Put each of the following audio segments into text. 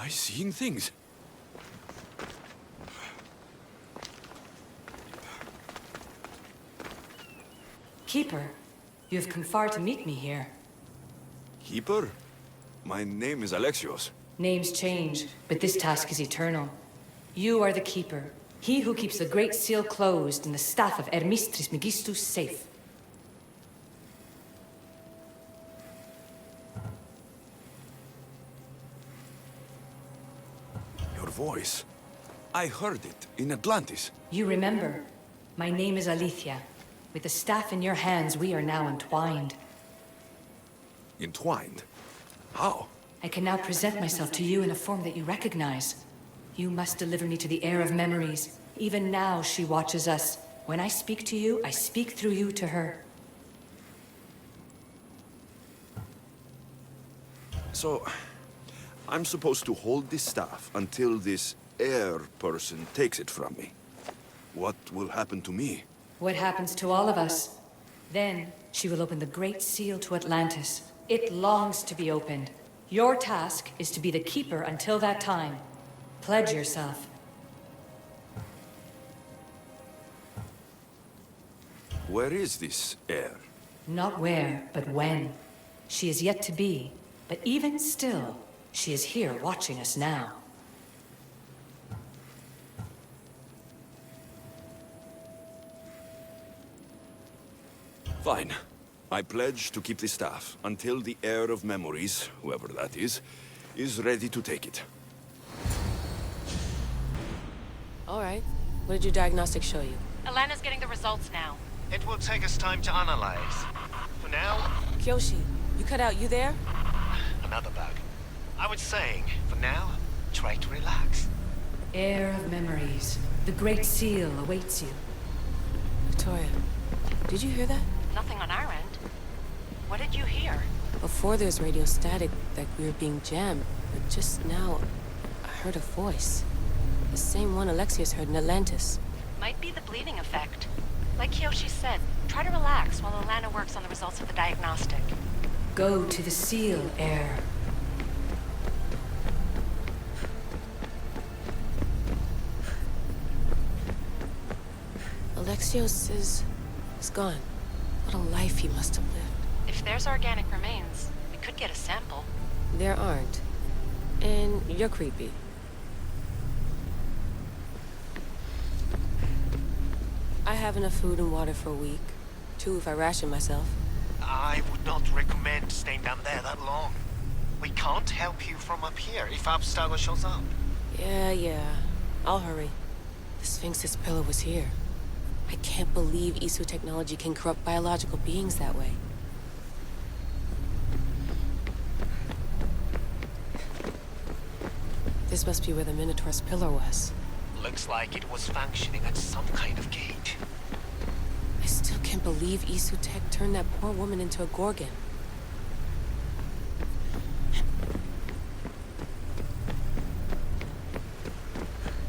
I seeing things? Keeper, you have come far to meet me here. Keeper? My name is Alexios. Names change, but this task is eternal. You are the Keeper, he who keeps the Great Seal closed and the staff of Hermes Trismegistus safe. Your voice. I heard it in Atlantis. You remember. My name is Aletheia. With the staff in your hands, we are now entwined. Entwined? How? I can now present myself to you in a form that you recognize. You must deliver me to the heir of memories. Even now, she watches us. When I speak to you, I speak through you to her. So, I'm supposed to hold this staff until this heir person takes it from me. What will happen to me? What happens to all of us? Then, she will open the Great Seal to Atlantis. It longs to be opened. Your task is to be the Keeper until that time. Pledge yourself. Where is this heir? Not where, but when. She is yet to be, but even still, she is here watching us now. Fine. I pledge to keep the staff until the heir of memories, whoever that is ready to take it. All right. What did your diagnostics show you? Elena's getting the results now. It will take us time to analyze. For now, Kyoshi, you cut out, you there? another bug. I was saying, for now, try to relax. Heir of memories. The Great Seal awaits you. Victoria, did you hear that? Nothing on our end. What did you hear? Before there's radio static, like we were being jammed. But just now, I heard a voice. The same one Alexios heard in Atlantis. Might be the bleeding effect. Like Kyoshi said, try to relax while Alana works on the results of the diagnostic. Go to the Seal, Heir. Alexios is gone. What a life he must have lived. If there's organic remains, we could get a sample. There aren't. And you're creepy. I have enough food and water for a week. 2 if I ration myself. I would not recommend staying down there that long. We can't help you from up here if Abstergo shows up. Yeah. I'll hurry. The Sphinx's pillar was here. I can't believe Isu technology can corrupt biological beings that way. This must be where the Minotaur's pillar was. Looks like it was functioning at some kind of gate. I still can't believe Isu tech turned that poor woman into a Gorgon.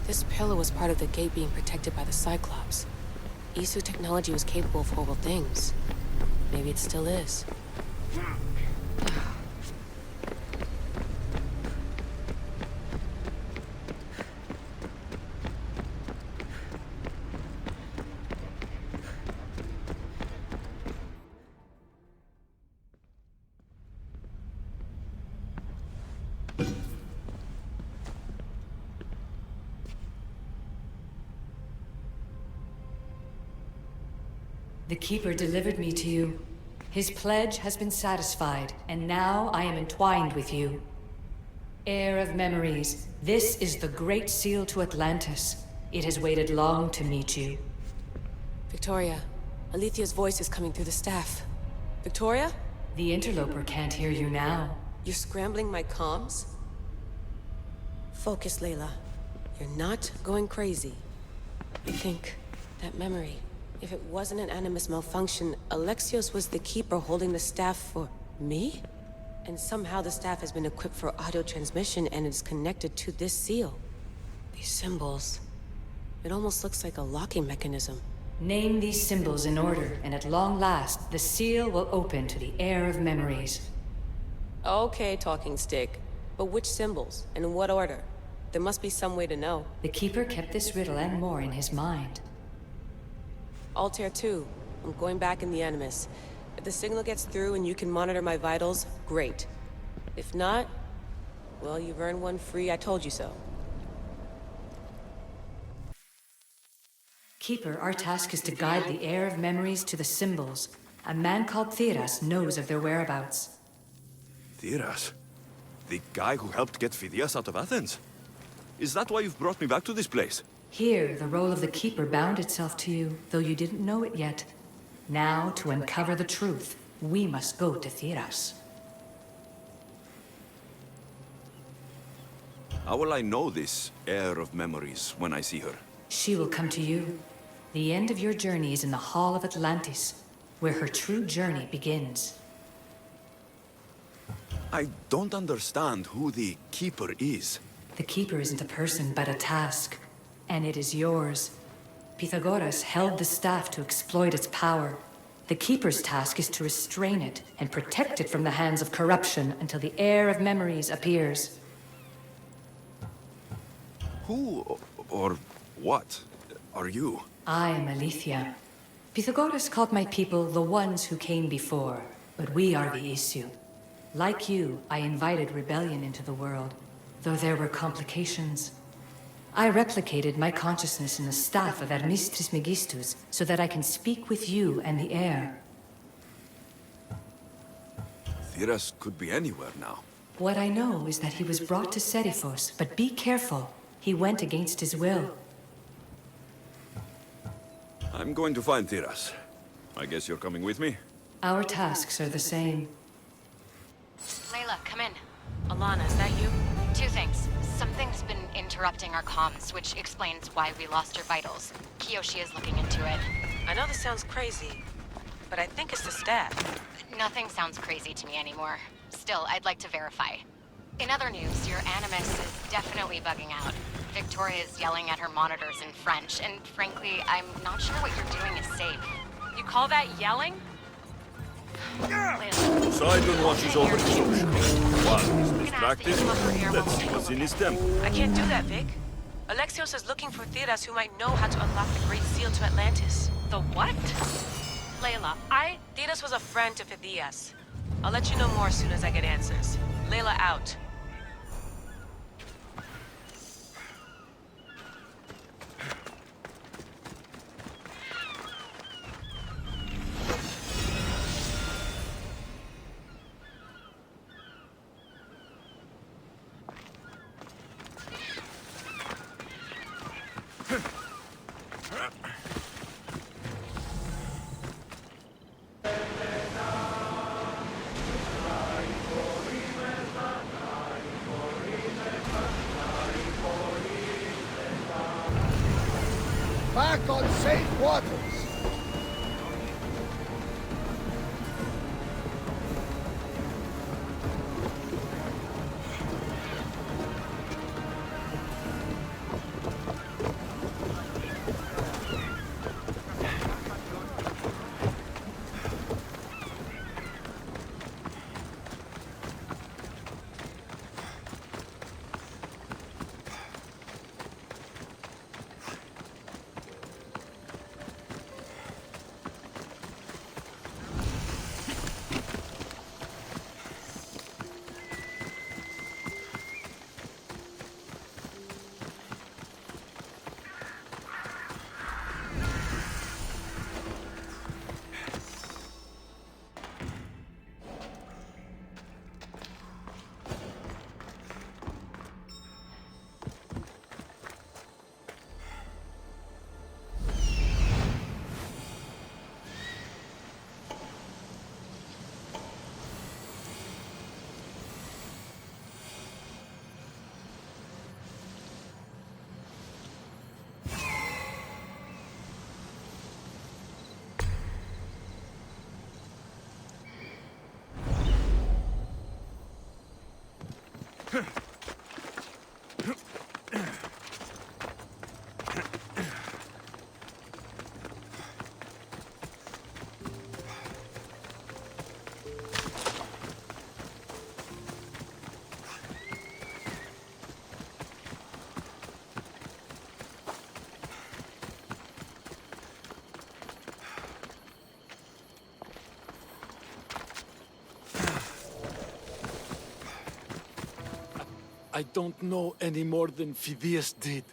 This pillar was part of the gate being protected by the Cyclops. Isu technology was capable of horrible things. Maybe it still is. The Keeper delivered me to you. His pledge has been satisfied, and now I am entwined with you. Heir of memories, this is the Great Seal to Atlantis. It has waited long to meet you. Victoria, Aletheia's voice is coming through the staff. Victoria? The interloper can't hear you now. You're scrambling my comms? Focus, Layla. You're not going crazy. I think that memory, if it wasn't an Animus malfunction, Alexios was the Keeper holding the staff for me? And somehow the staff has been equipped for audio transmission and is connected to this seal. These symbols, it almost looks like a locking mechanism. Name these symbols in order, and at long last, the seal will open to the Heir of memories. Okay, talking stick. But which symbols, and in what order? There must be some way to know. The Keeper kept this riddle and more in his mind. Altair 2, I'm going back in the Animus. If the signal gets through and you can monitor my vitals, great. If not, well, you've earned one free I told you so. Keeper, our task is to guide the heir of memories to the symbols. A man called Theras knows of their whereabouts. Theras? The guy who helped get Phidias out of Athens? Is that why you've brought me back to this place? Here, the role of the Keeper bound itself to you, though you didn't know it yet. Now, to uncover the truth, we must go to Theras. How will I know this heir of memories when I see her? She will come to you. The end of your journey is in the Hall of Atlantis, where her true journey begins. I don't understand who the Keeper is. The Keeper isn't a person, but a task. And it is yours. Pythagoras held the staff to exploit its power. The Keeper's task is to restrain it and protect it from the hands of corruption until the heir of memories appears. Who or what are you? I am Aletheia. Pythagoras called my people the ones who came before, but we are the issue. Like you, I invited rebellion into the world, though there were complications. I replicated my consciousness in the staff of Hermistris Megistus so that I can speak with you and the heir. Theras could be anywhere now. What I know is that he was brought to Seriphos, but be careful. He went against his will. I'm going to find Theras. I guess you're coming with me? Our tasks are the same. Layla, come in. Alana, is that you? Two things. Something's been interrupting our comms, which explains why we lost our vitals. Kiyoshi is looking into it. I know this sounds crazy, but I think it's the staff. Nothing sounds crazy to me anymore. Still, I'd like to verify. In other news, your Animus is definitely bugging out. Victoria is yelling at her monitors in French, and frankly, I'm not sure what you're doing is safe. You call that yelling? Layla, Poseidon watches over his ocean. While he's I'm gonna ask that you distracted, come up for air let's while see we what's take in a his look. temple. I can't do that, Vic. Alexios is looking for Theras who might know how to unlock the Great Seal to Atlantis. The what? Layla, Theras was a friend to Phidias. I'll let you know more as soon as I get answers. Layla out. Back on safe waters! I don't know any more than Phidias did.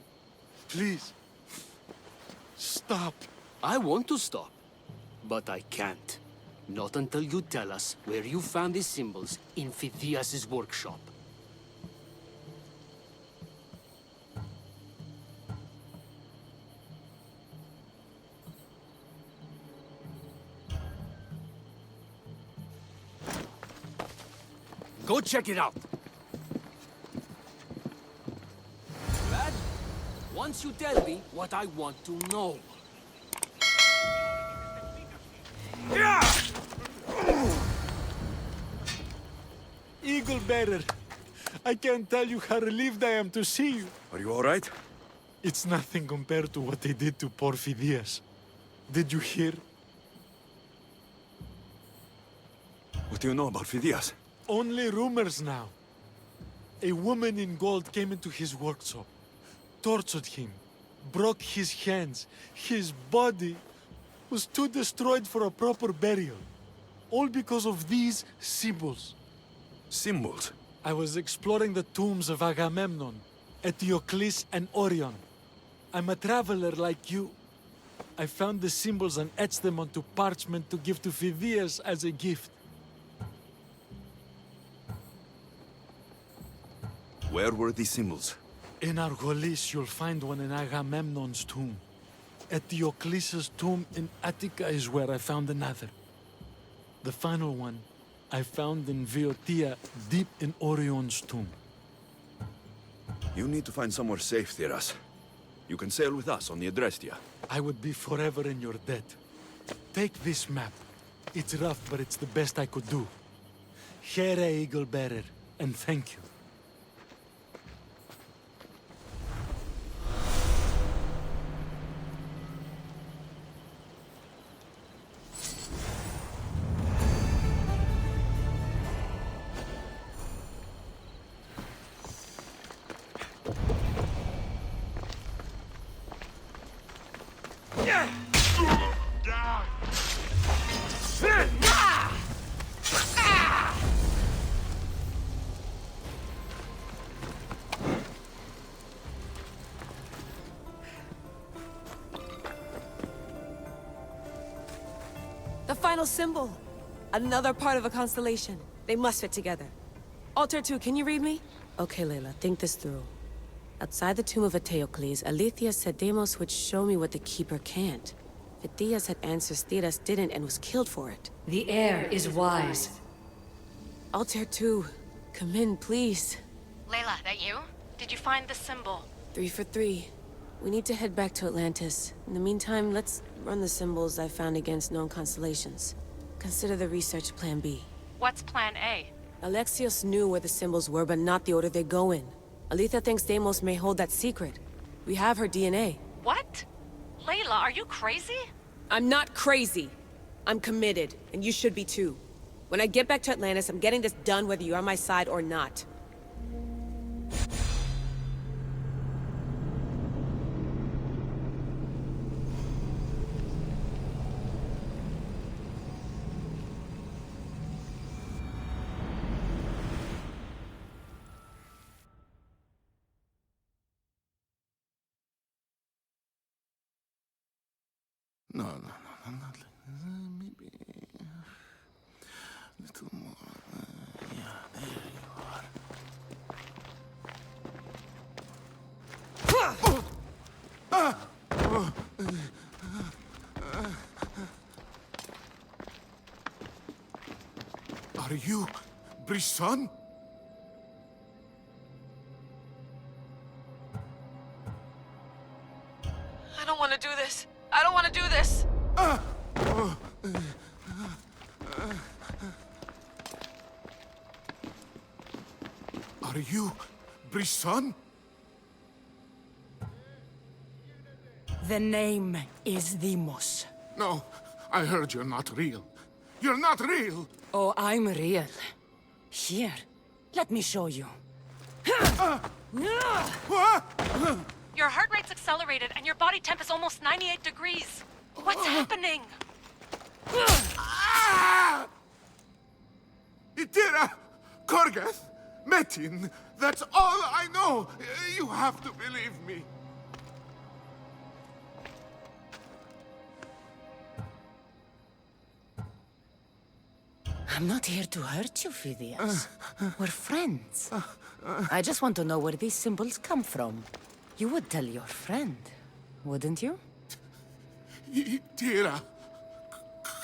Please, stop. I want to stop, but I can't. Not until you tell us where you found these symbols in Phidias' workshop. Go check it out. Lad, once you tell me what I want to know. Eagle Bearer, I can't tell you how relieved I am to see you. Are you all right? It's nothing compared to what they did to poor Phidias. Did you hear? What do you know about Phidias? Only rumors now. A woman in gold came into his workshop, tortured him, broke his hands. His body was too destroyed for a proper burial. All because of these symbols. Symbols? I was exploring the tombs of Agamemnon, Eteocles, and Orion. I'm a traveler like you. I found the symbols and etched them onto parchment to give to Phidias as a gift. Where were these symbols? In Argolis, you'll find one in Agamemnon's tomb. Eteocles' tomb in Attica is where I found another. The final one I found in Viotia, deep in Orion's tomb. You need to find somewhere safe, Theras. You can sail with us on the Adrestia. I would be forever in your debt. Take this map. It's rough, but it's the best I could do. Here, Eagle Bearer, and thank you. The final symbol! Another part of a constellation. They must fit together. Alter 2, can you read me? Okay, Layla, think this through. Outside the tomb of Eteocles, Alexios said Deimos would show me what the Keeper can't. Phidias had answers Theras didn't and was killed for it. The air is wise. Alter 2, come in, please. Layla, that you? Did you find the symbol? 3 for 3. We need to head back to Atlantis. In the meantime, let's run the symbols I found against known constellations. Consider the research Plan B. What's Plan A? Alexios knew where the symbols were, but not the order they go in. Aletha thinks Deimos may hold that secret. We have her DNA. What? Layla, are you crazy? I'm not crazy. I'm committed, and you should be too. When I get back to Atlantis, I'm getting this done whether you're on my side or not. No, not like this. Maybe a little more. Yeah, there you are. Are you Brisson? I don't want to do this. I don't want to do this. Are you Brisson? The name is Deimos. No, I heard you're not real. You're not real! Oh, I'm real. Here, let me show you. Your heart rate's accelerated and your body temp is almost 98 degrees. What's happening? Itira! Korgath! Metin, that's all I know. You have to believe me. I'm not here to hurt you, Phidias. We're friends. I just want to know where these symbols come from. You would tell your friend, wouldn't you? Tira.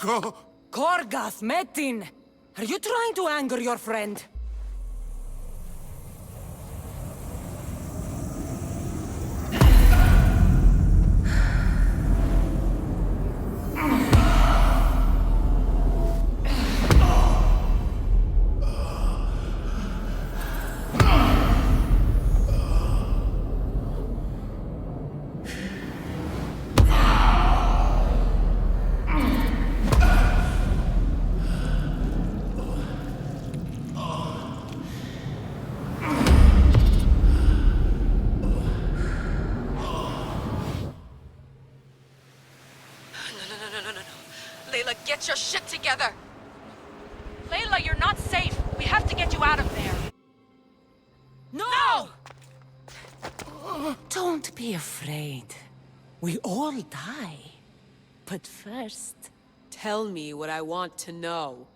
Go. Korgath, Metin! Are you trying to anger your friend? Get your shit together! Layla, you're not safe. We have to get you out of there. No! Don't be afraid. We all die. But first... Tell me what I want to know.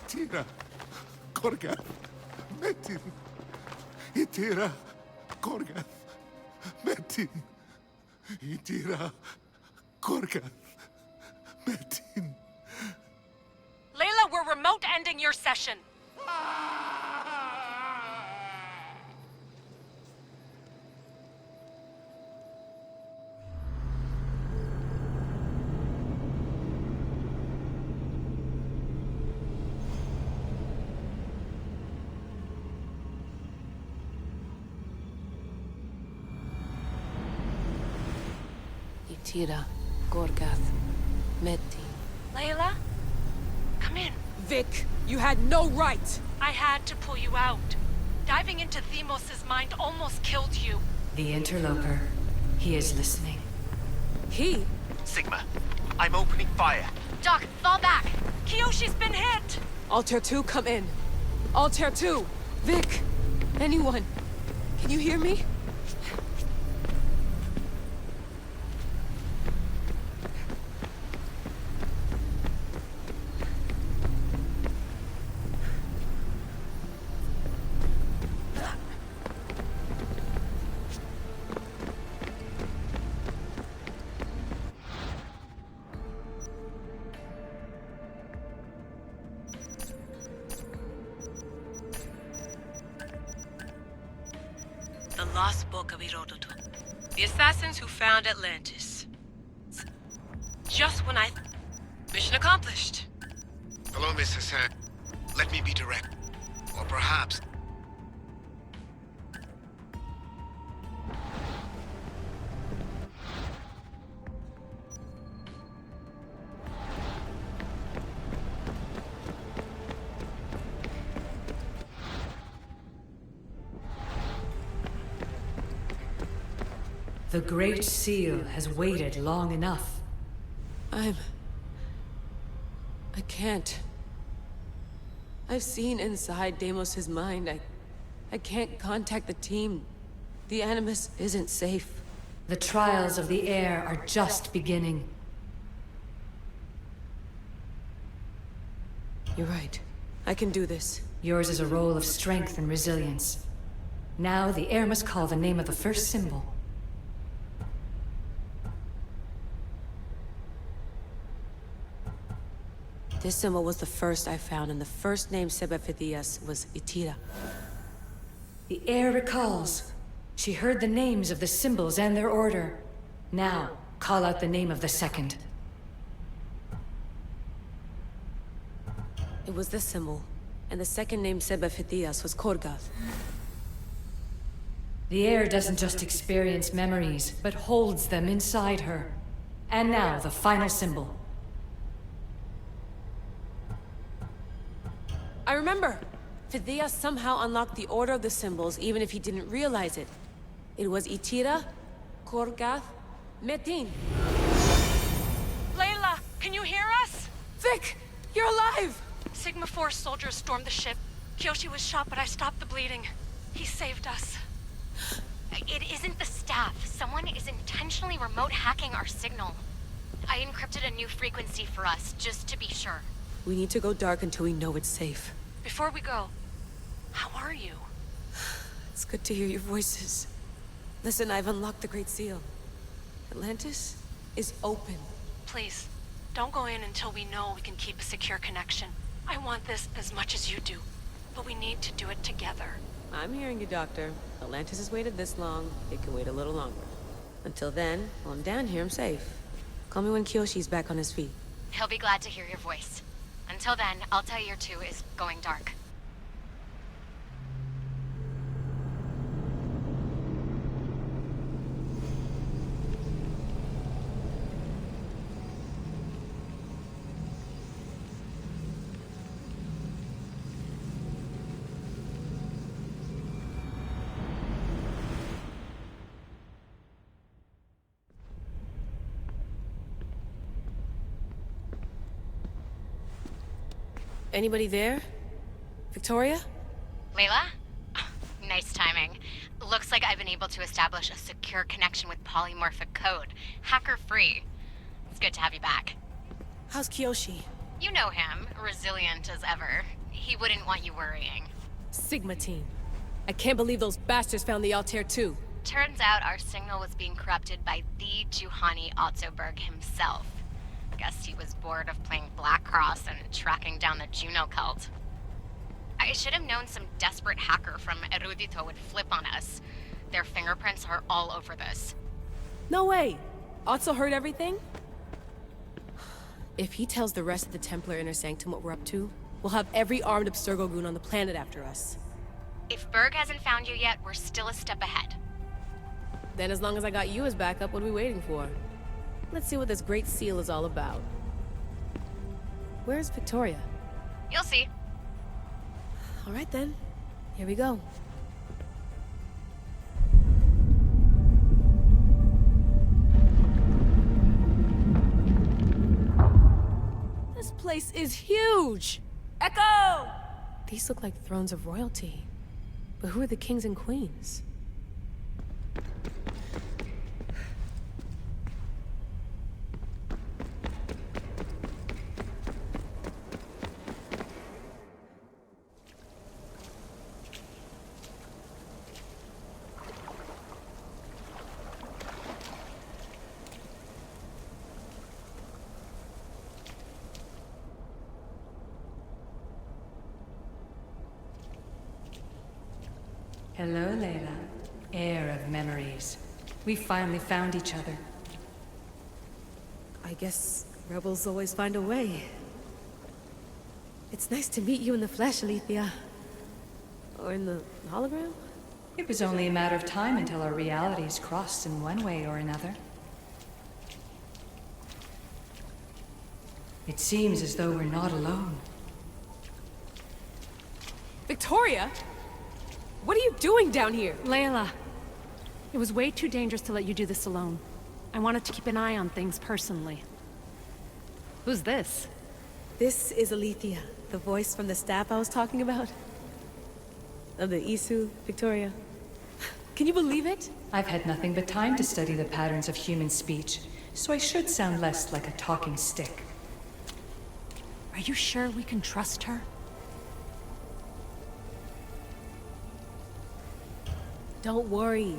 Tira. Korgath. Metin. Tira. Korgath. Metin. Tira. Korgath. Metin. Layla, we're remote ending your session. Tira, Korgath, Metin. Layla? Come in. Vic, you had no right! I had to pull you out. Diving into Themos' mind almost killed you. The interloper. He is listening. He? Sigma, I'm opening fire. Doc, fall back. Kiyoshi's been hit! Altair 2, come in. Altair 2! Vic! Anyone! Can you hear me? The Lost Book of Herodotus. The assassins who found Atlantis. Just when mission accomplished. Hello, Miss Hassan. Let me be direct. Or perhaps... The Great Seal has waited long enough. I can't. I've seen inside Deimos' mind. I can't contact the team. The Animus isn't safe. The trials of the air are just beginning. You're right. I can do this. Yours is a role of strength and resilience. Now the air must call the name of the first symbol. This symbol was the first I found, and the first name Sebephidias was Itira. The air recalls. She heard the names of the symbols and their order. Now, call out the name of the second. It was this symbol, and the second name Sebephidias was Korgath. The air doesn't just experience memories, but holds them inside her. And now, the final symbol. I remember! Phidias somehow unlocked the order of the symbols, even if he didn't realize it. It was Itira, Korgath, Metin. Layla, can you hear us? Vic! You're alive! Sigma 4 soldiers stormed the ship. Kyoshi was shot, but I stopped the bleeding. He saved us. It isn't the staff. Someone is intentionally remote hacking our signal. I encrypted a new frequency for us, just to be sure. We need to go dark until we know it's safe. Before we go, how are you? It's good to hear your voices. Listen, I've unlocked the Great Seal. Atlantis is open. Please, don't go in until we know we can keep a secure connection. I want this as much as you do, but we need to do it together. I'm hearing you, Doctor. Atlantis has waited this long. It can wait a little longer. Until then, while I'm down here, I'm safe. Call me when Kyoshi's back on his feet. He'll be glad to hear your voice. Until then, Altair 2 is going dark. Anybody there? Victoria? Layla? Nice timing. Looks like I've been able to establish a secure connection with polymorphic code. Hacker-free. It's good to have you back. How's Kyoshi? You know him. Resilient as ever. He wouldn't want you worrying. Sigma team. I can't believe those bastards found the Altair 2. Turns out our signal was being corrupted by the Juhani Ottoberg himself. Guess he was bored of playing Black Cross and tracking down the Juno cult. I should have known some desperate hacker from Erudito would flip on us. Their fingerprints are all over this. No way! Otso heard everything? If he tells the rest of the Templar Inner Sanctum what we're up to, we'll have every armed Abstergo goon on the planet after us. If Berg hasn't found you yet, we're still a step ahead. Then as long as I got you as backup, what are we waiting for? Let's see what this Great Seal is all about. Where's Victoria? You'll see. All right then. Here we go. This place is huge! Echo! These look like thrones of royalty. But who are the kings and queens? Hello, Layla. Heir of memories. We finally found each other. I guess rebels always find a way. It's nice to meet you in the flesh, Alethea. Or in the hologram? It was only a matter of time until our realities crossed in one way or another. It seems as though we're not alone. Victoria? What are you doing down here? Layla, it was way too dangerous to let you do this alone. I wanted to keep an eye on things personally. Who's this? This is Alethea, the voice from the staff I was talking about. Of the Isu, Victoria. Can you believe it? I've had nothing but time to study the patterns of human speech, so I should sound less like a talking stick. Are you sure we can trust her? Don't worry.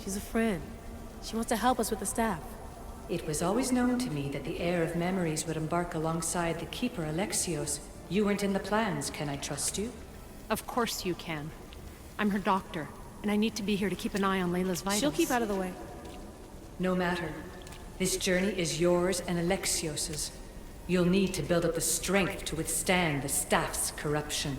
She's a friend. She wants to help us with the staff. It was always known to me that the heir of memories would embark alongside the keeper Alexios. You weren't in the plans. Can I trust you? Of course you can. I'm her doctor, and I need to be here to keep an eye on Layla's vitals. She'll keep out of the way. No matter. This journey is yours and Alexios's. You'll need to build up the strength to withstand the staff's corruption.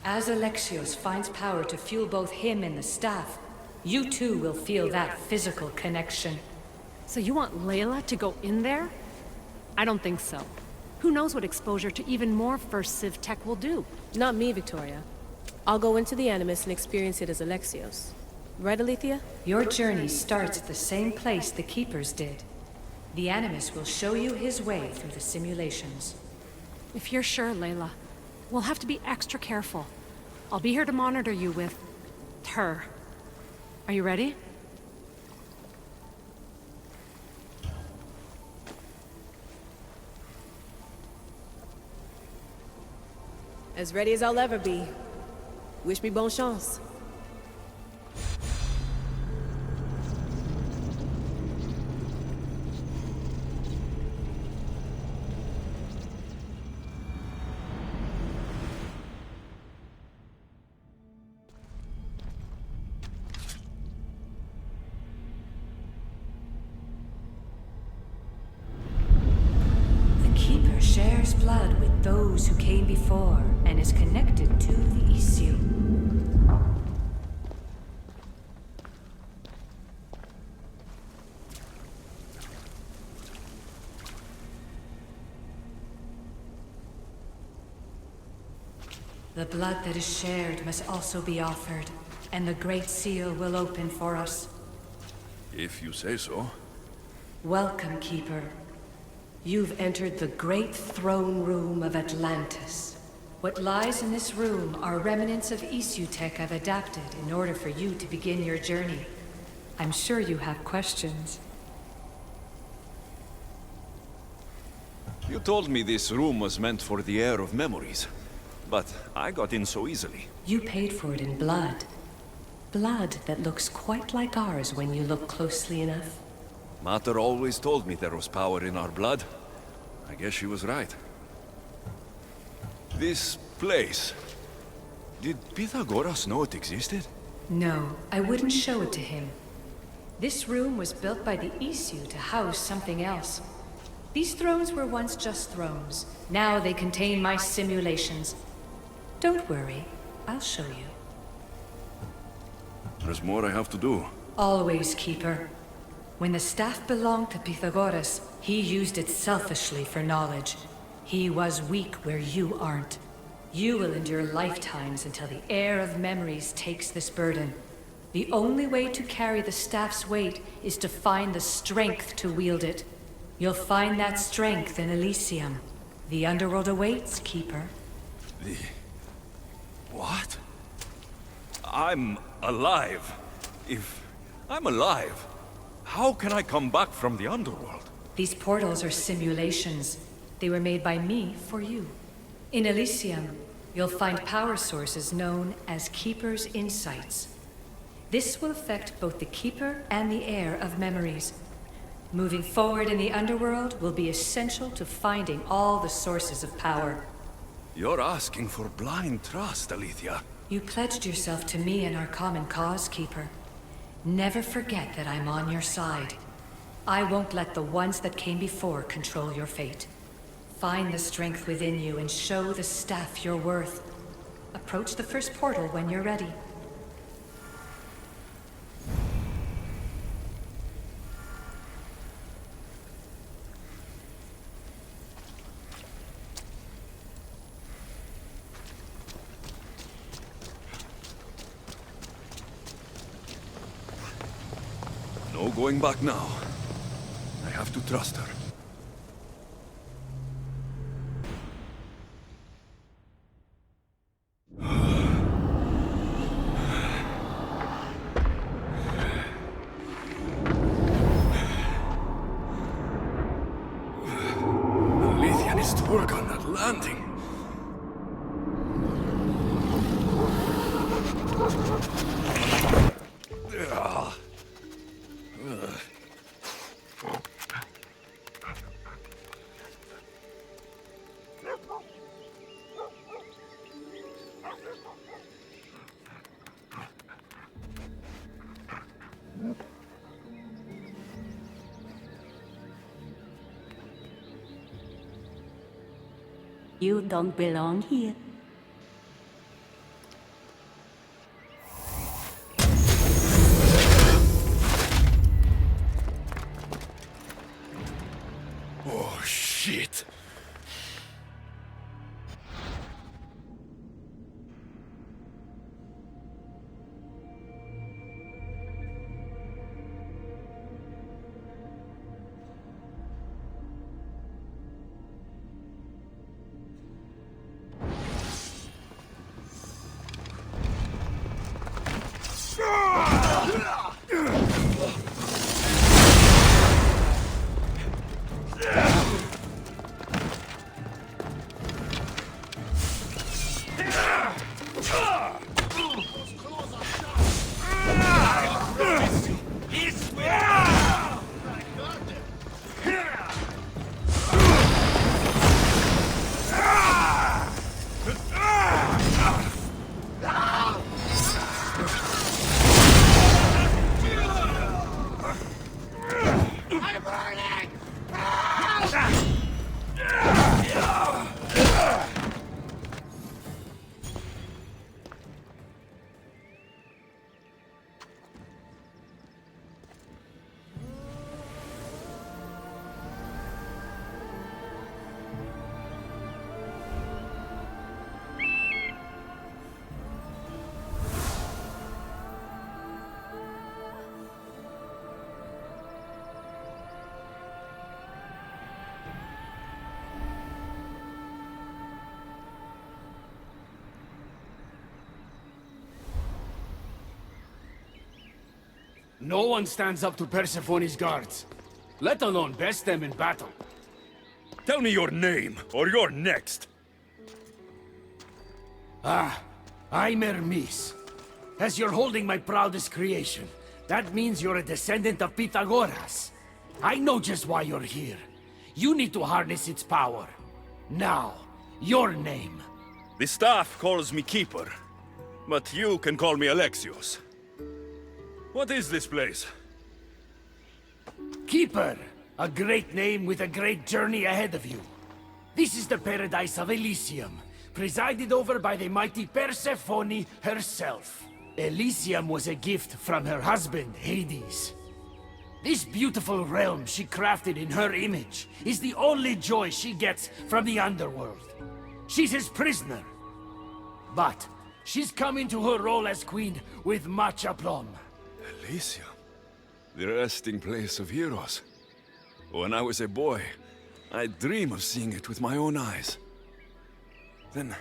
As Alexios finds power to fuel both him and the staff, you too will feel that physical connection. So you want Layla to go in there? I don't think so. Who knows what exposure to even more First Civ tech will do? Not me, Victoria. I'll go into the Animus and experience it as Alexios. Right, Alethea? Your journey starts at the same place the Keepers did. The Animus will show you his way through the simulations. If you're sure, Layla, we'll have to be extra careful. I'll be here to monitor you with... her. Are you ready? As ready as I'll ever be. Wish me bonne chance. Shares blood with those who came before and is connected to the Elysium. The blood that is shared must also be offered, and the Great Seal will open for us. If you say so. Welcome, Keeper. You've entered the great throne room of Atlantis. What lies in this room are remnants of Elysium I've adapted in order for you to begin your journey. I'm sure you have questions. You told me this room was meant for the heir of memories, but I got in so easily. You paid for it in blood. Blood that looks quite like ours when you look closely enough. Mater always told me there was power in our blood. I guess she was right. This place... Did Pythagoras know it existed? No, I wouldn't show it to him. This room was built by the Elysium to house something else. These thrones were once just thrones. Now they contain my simulations. Don't worry, I'll show you. There's more I have to do. Always, Keeper. When the staff belonged to Pythagoras, he used it selfishly for knowledge. He was weak where you aren't. You will endure lifetimes until the heir of memories takes this burden. The only way to carry the staff's weight is to find the strength to wield it. You'll find that strength in Elysium. The underworld awaits, Keeper. The... what? I'm alive. If I'm alive, how can I come back from the underworld? These portals are simulations. They were made by me for you. In Elysium, you'll find power sources known as Keeper's Insights. This will affect both the Keeper and the heir of memories. Moving forward in the underworld will be essential to finding all the sources of power. You're asking for blind trust, Alethea. You pledged yourself to me and our common cause, Keeper. Never forget that I'm on your side. I won't let the ones that came before control your fate. Find the strength within you and show the staff your worth. Approach the first portal when you're ready. No going back now. I have to trust her. Elysium is to work on that landing. You don't belong here. Oh, shit. No one stands up to Persephone's guards, let alone best them in battle. Tell me your name, or you're next. I'm Hermes. As you're holding my proudest creation, that means you're a descendant of Pythagoras. I know just why you're here. You need to harness its power. Now, your name. The staff calls me Keeper, but you can call me Alexios. What is this place? Keeper, a great name with a great journey ahead of you. This is the paradise of Elysium, presided over by the mighty Persephone herself. Elysium was a gift from her husband, Hades. This beautiful realm she crafted in her image is the only joy she gets from the underworld. She's his prisoner. But she's come into her role as queen with much aplomb. Elysium? The resting place of heroes. When I was a boy, I'd dream of seeing it with my own eyes. Then,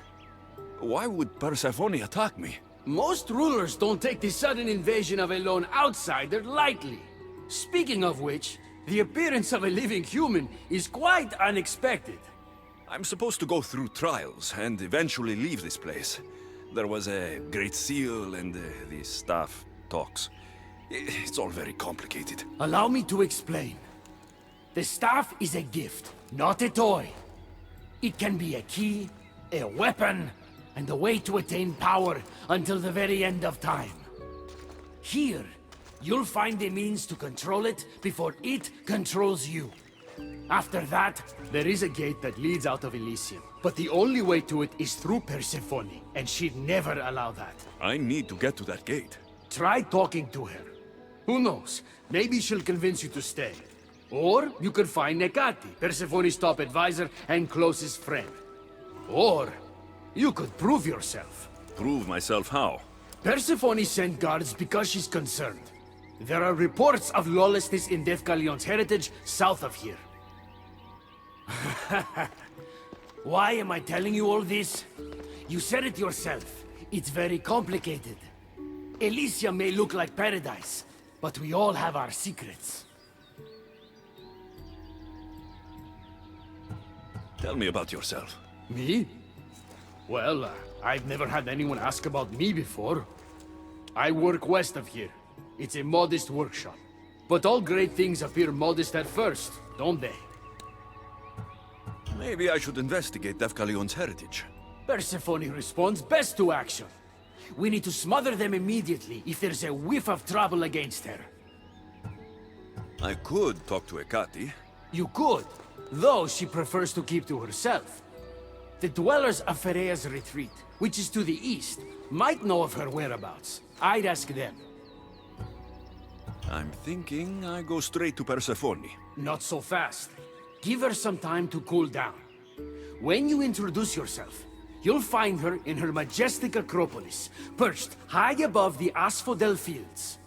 why would Persephone attack me? Most rulers don't take the sudden invasion of a lone outsider lightly. Speaking of which, the appearance of a living human is quite unexpected. I'm supposed to go through trials and eventually leave this place. There was a great seal and the staff talks. It's all very complicated. Allow me to explain. The staff is a gift, not a toy. It can be a key, a weapon, and a way to attain power until the very end of time. Here, you'll find a means to control it before it controls you. After that, there is a gate that leads out of Elysium. But the only way to it is through Persephone, and she'd never allow that. I need to get to that gate. Try talking to her. Who knows? Maybe she'll convince you to stay. Or you could find Nekati, Persephone's top advisor and closest friend. Or you could prove yourself. Prove myself how? Persephone sent guards because she's concerned. There are reports of lawlessness in Deucalion's heritage south of here. Why am I telling you all this? You said it yourself. It's very complicated. Elysium may look like paradise, but we all have our secrets. Tell me about yourself. Me? Well, I've never had anyone ask about me before. I work west of here. It's a modest workshop. But all great things appear modest at first, don't they? Maybe I should investigate Deucalion's heritage. Persephone responds best to action. We need to smother them immediately if there's a whiff of trouble against her. I could talk to Hecate. You could, though she prefers to keep to herself. The dwellers of Pherea's retreat, which is to the east, might know of her whereabouts. I'd ask them. I'm thinking I go straight to Persephone. Not so fast. Give her some time to cool down. When you introduce yourself, you'll find her in her majestic acropolis, perched high above the asphodel fields.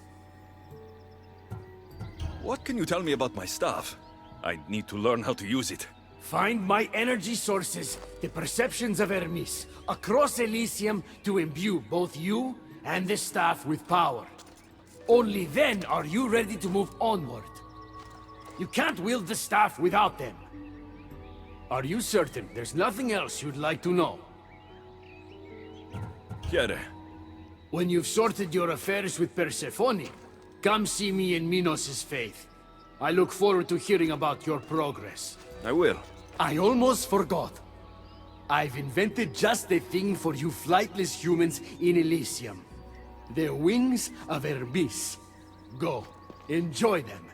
What can you tell me about my staff? I need to learn how to use it. Find my energy sources, the perceptions of Hermes, across Elysium to imbue both you and the staff with power. Only then are you ready to move onward. You can't wield the staff without them. Are you certain there's nothing else you'd like to know? Chiere. When you've sorted your affairs with Persephone, come see me in Minos' faith. I look forward to hearing about your progress. I will. I almost forgot. I've invented just the thing for you flightless humans in Elysium. The wings of Hermes. Go, enjoy them.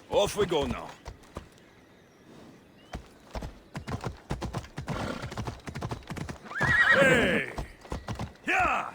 Off we go now. Hey! Yeah!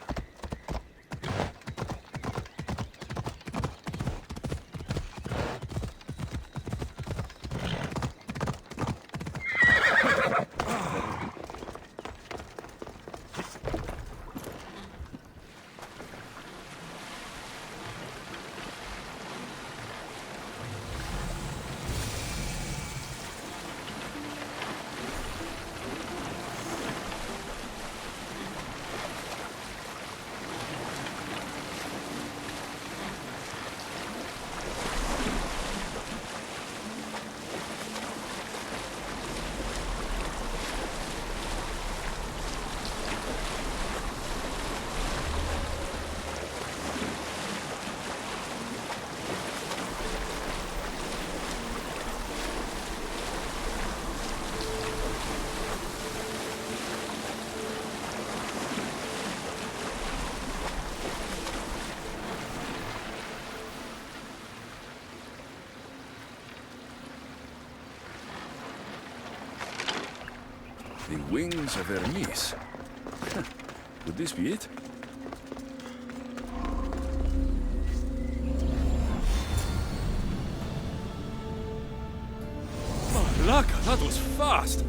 The wings of Hermes. Could this be it? Malaka, that was fast!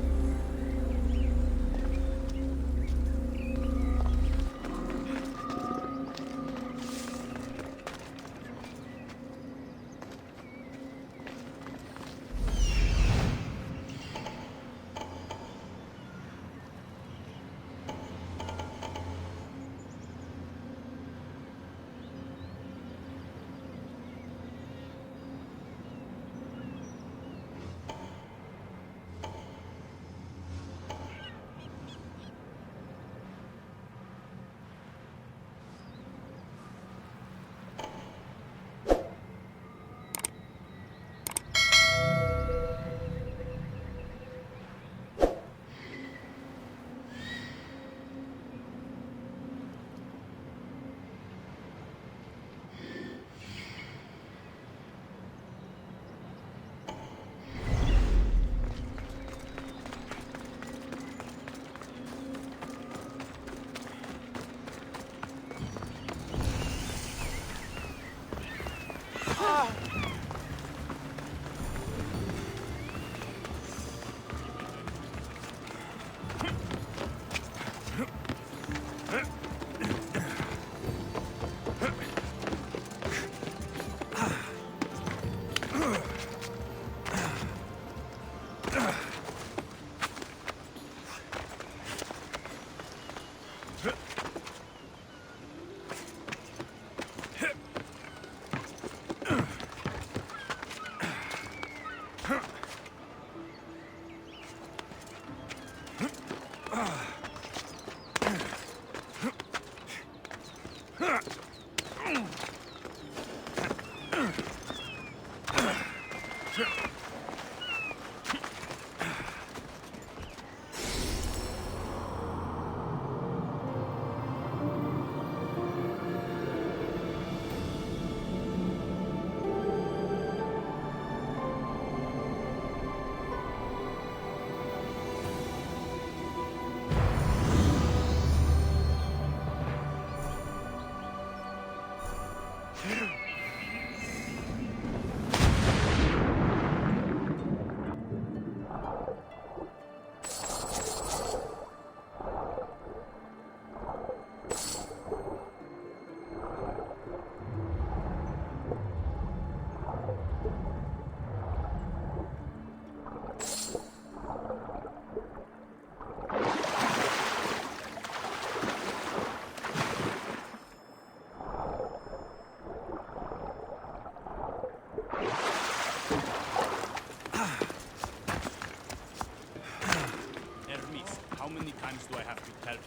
many times do I have to tell you?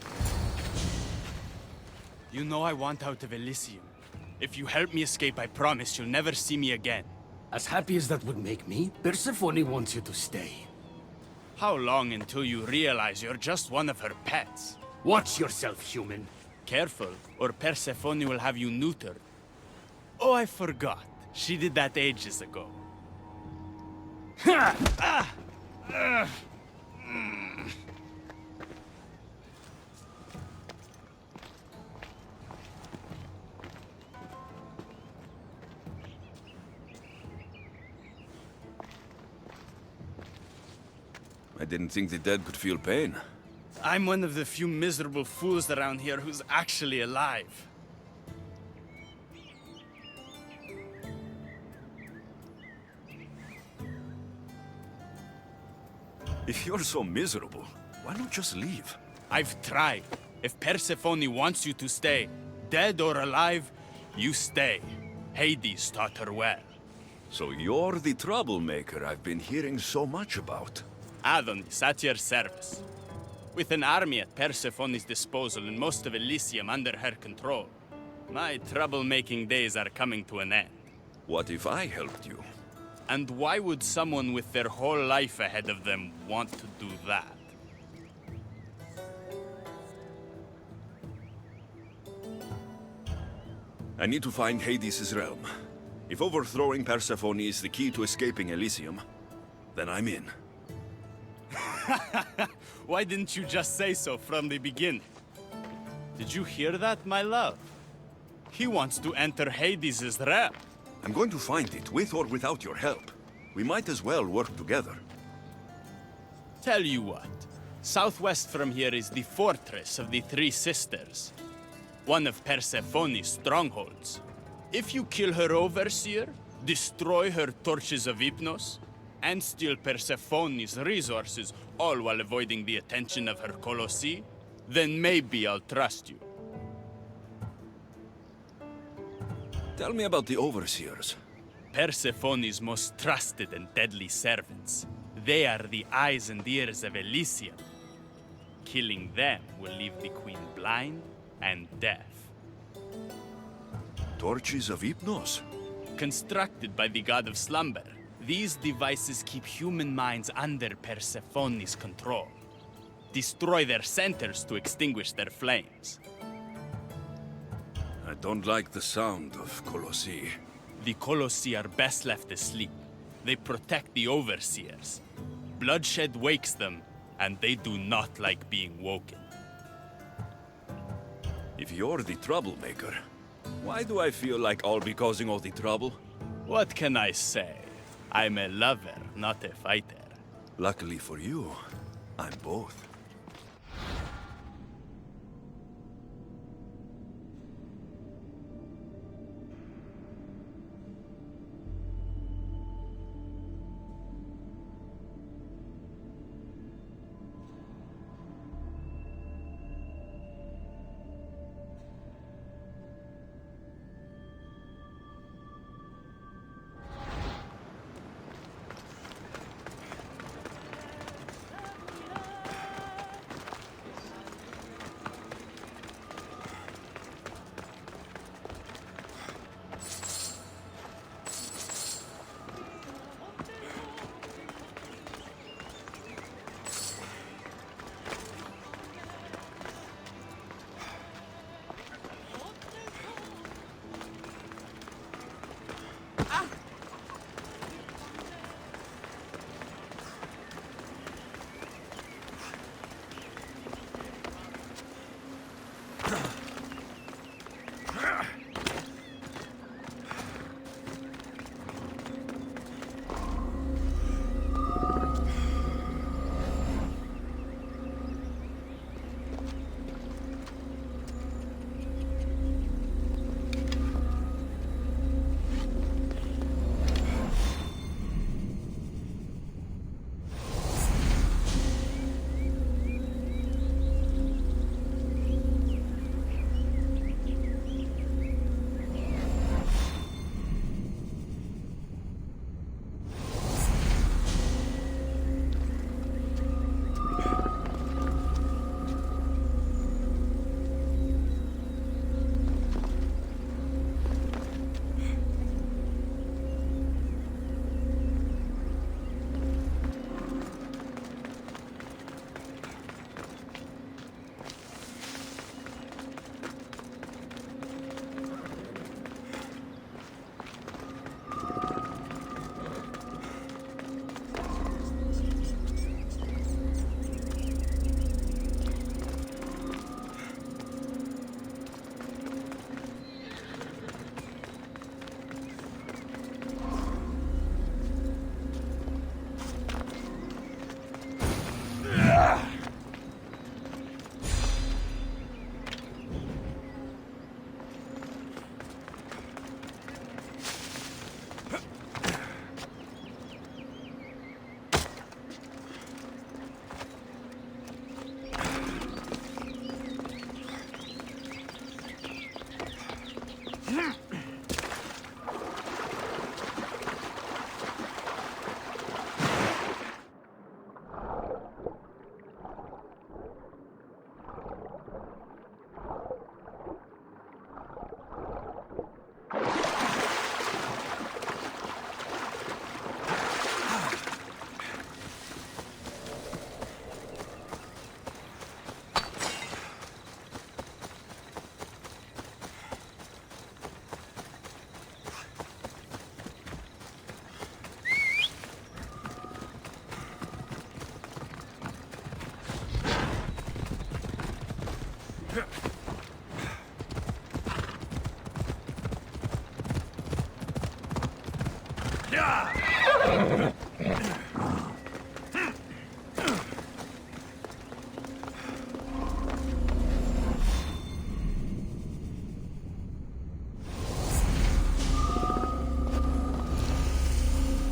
You know I want out of Elysium. If you help me escape, I promise you'll never see me again. As happy as that would make me, Persephone wants you to stay. How long until you realize you're just one of her pets? Watch yourself, human. Careful, or Persephone will have you neutered. Oh, I forgot. She did that ages ago. I didn't think the dead could feel pain. I'm one of the few miserable fools around here who's actually alive. If you're so miserable, why not just leave? I've tried. If Persephone wants you to stay, dead or alive, you stay. Hades taught her well. So you're the troublemaker I've been hearing so much about. Adonis, at your service. With an army at Persephone's disposal and most of Elysium under her control, my troublemaking days are coming to an end. What if I helped you? And why would someone with their whole life ahead of them want to do that? I need to find Hades' realm. If overthrowing Persephone is the key to escaping Elysium, then I'm in. Why didn't you just say so from the beginning? Did you hear that, my love? He wants to enter Hades' realm. I'm going to find it, with or without your help. We might as well work together. Tell you what, southwest from here is the fortress of the Three Sisters. One of Persephone's strongholds. If you kill her overseer, destroy her torches of Hypnos, and steal Persephone's resources, all while avoiding the attention of her Colossi, then maybe I'll trust you. Tell me about the overseers. Persephone's most trusted and deadly servants. They are the eyes and ears of Elysium. Killing them will leave the queen blind and deaf. Torches of Hypnos? Constructed by the god of slumber, these devices keep human minds under Persephone's control. Destroy their centers to extinguish their flames. I don't like the sound of Colossi. The Colossi are best left asleep. They protect the overseers. Bloodshed wakes them, and they do not like being woken. If you're the troublemaker, why do I feel like I'll be causing all the trouble? What can I say? I'm a lover, not a fighter. Luckily for you, I'm both.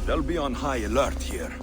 They'll be on high alert here.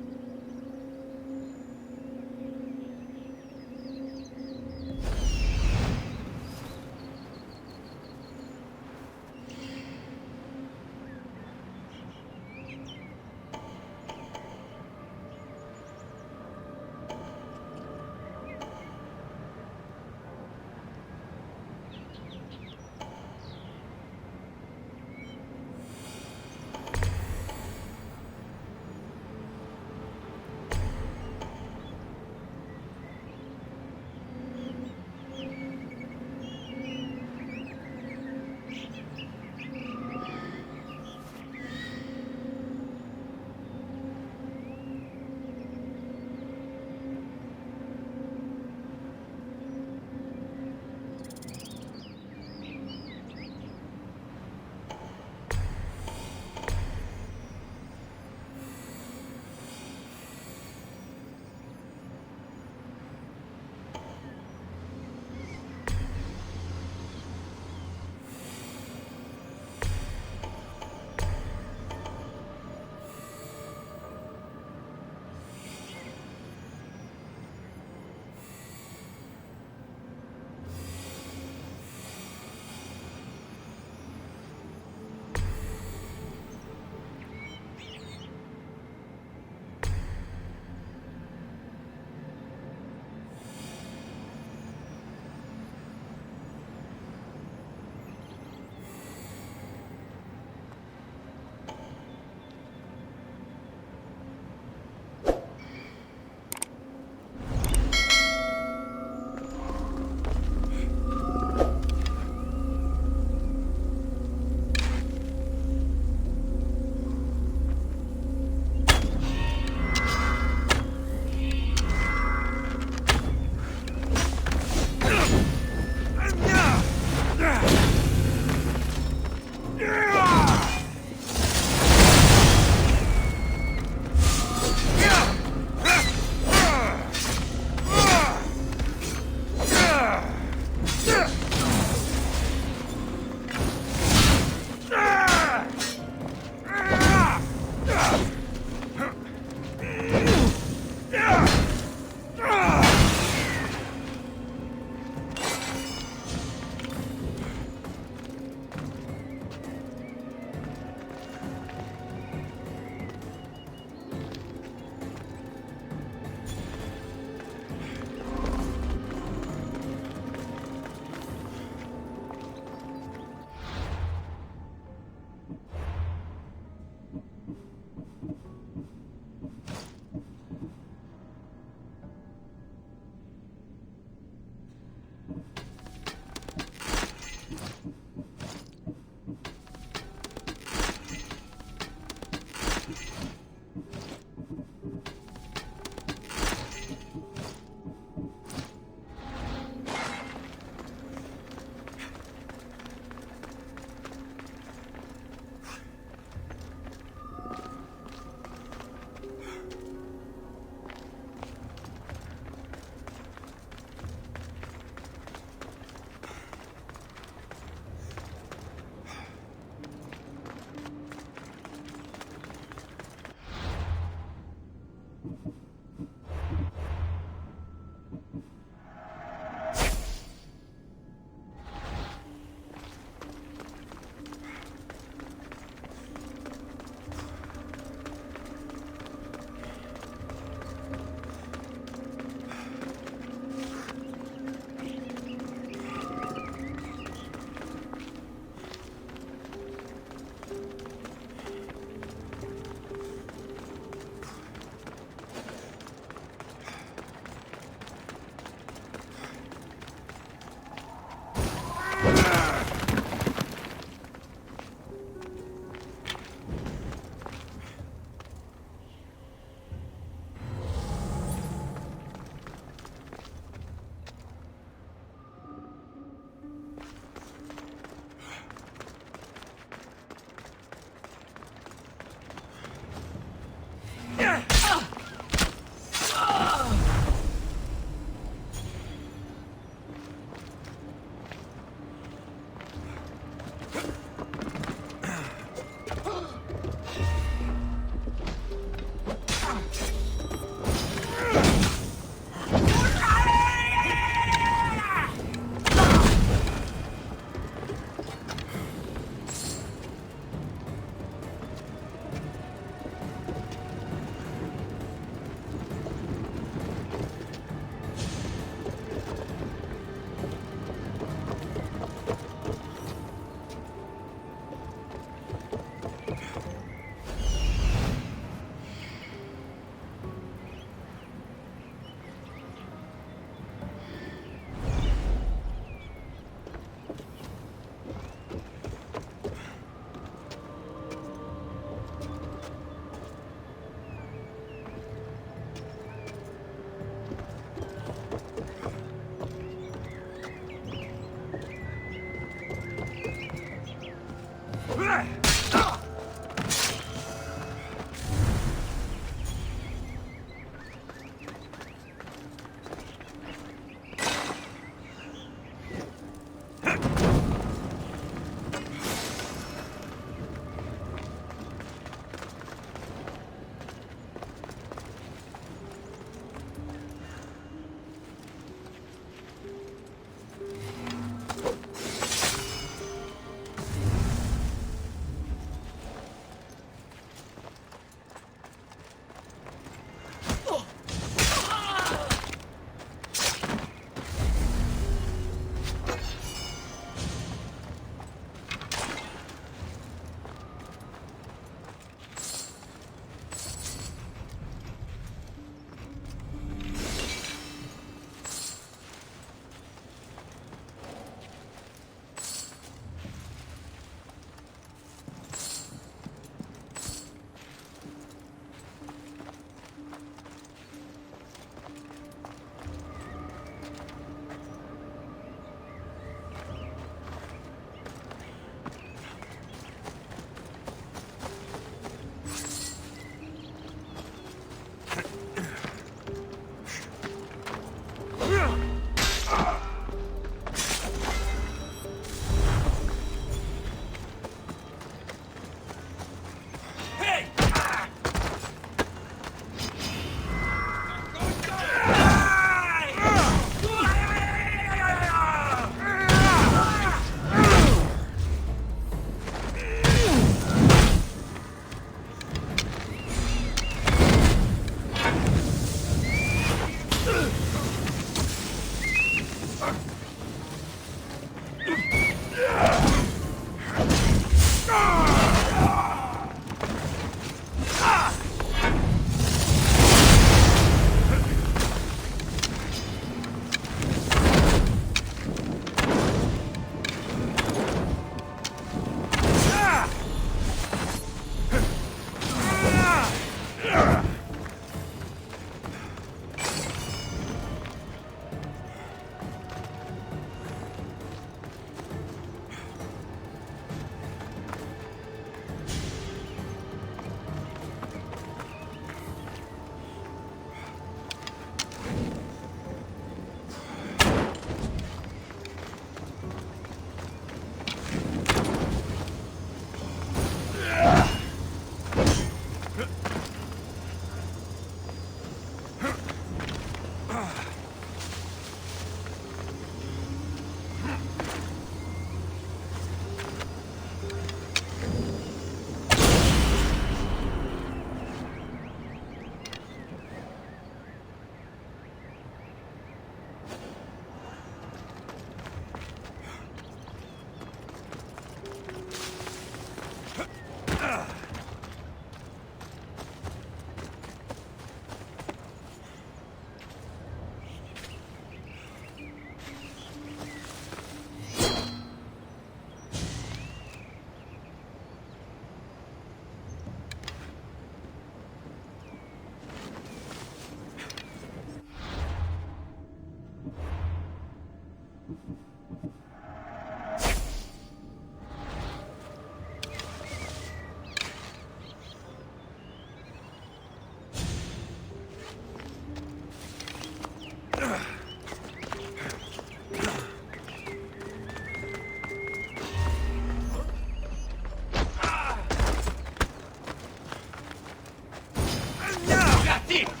still!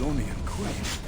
Amazonian queen.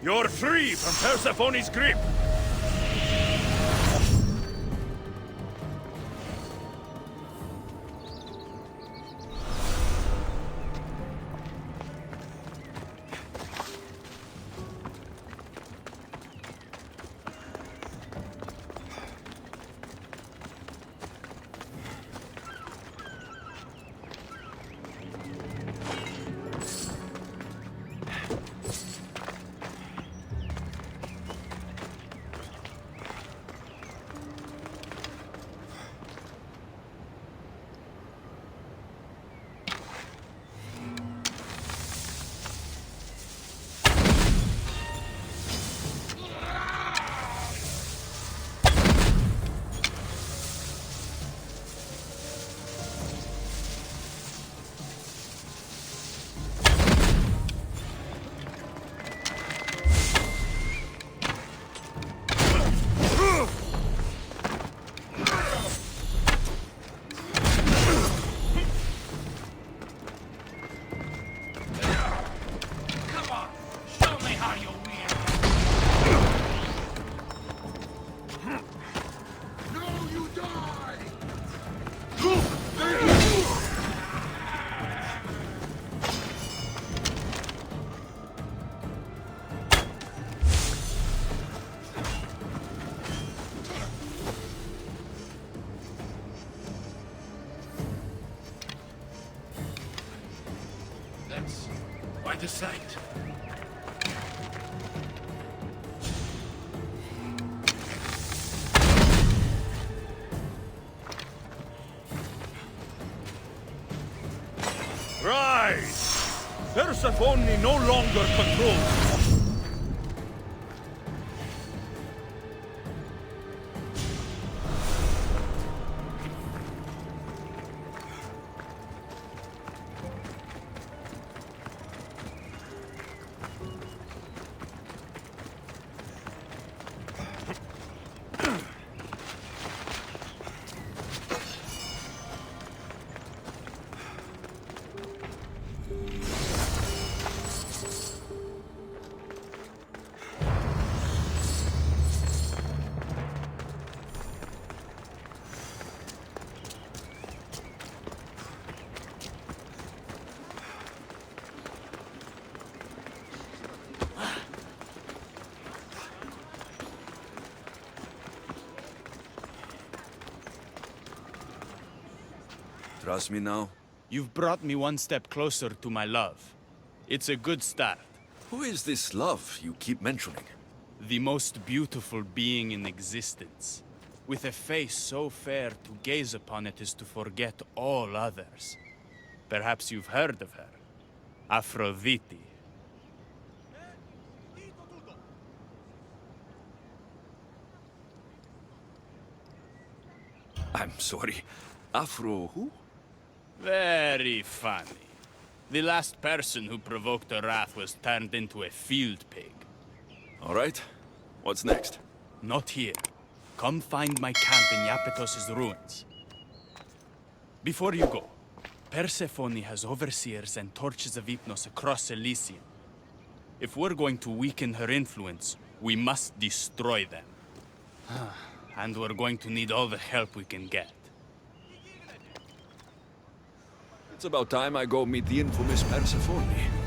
You're free from Persephone's grip! Quite a sight. Rise! Persephone no longer controls. Trust me now? You've brought me one step closer to my love. It's a good start. Who is this love you keep mentioning? The most beautiful being in existence. With a face so fair, to gaze upon it is to forget all others. Perhaps you've heard of her. Aphrodite. I'm sorry. Afro who? Very funny. The last person who provoked her wrath was turned into a field pig. All right. What's next? Not here. Come find my camp in Iapetos' ruins. Before you go, Persephone has overseers and torches of Hypnos across Elysium. If we're going to weaken her influence, we must destroy them. And we're going to need all the help we can get. It's about time I go meet the infamous Persephone.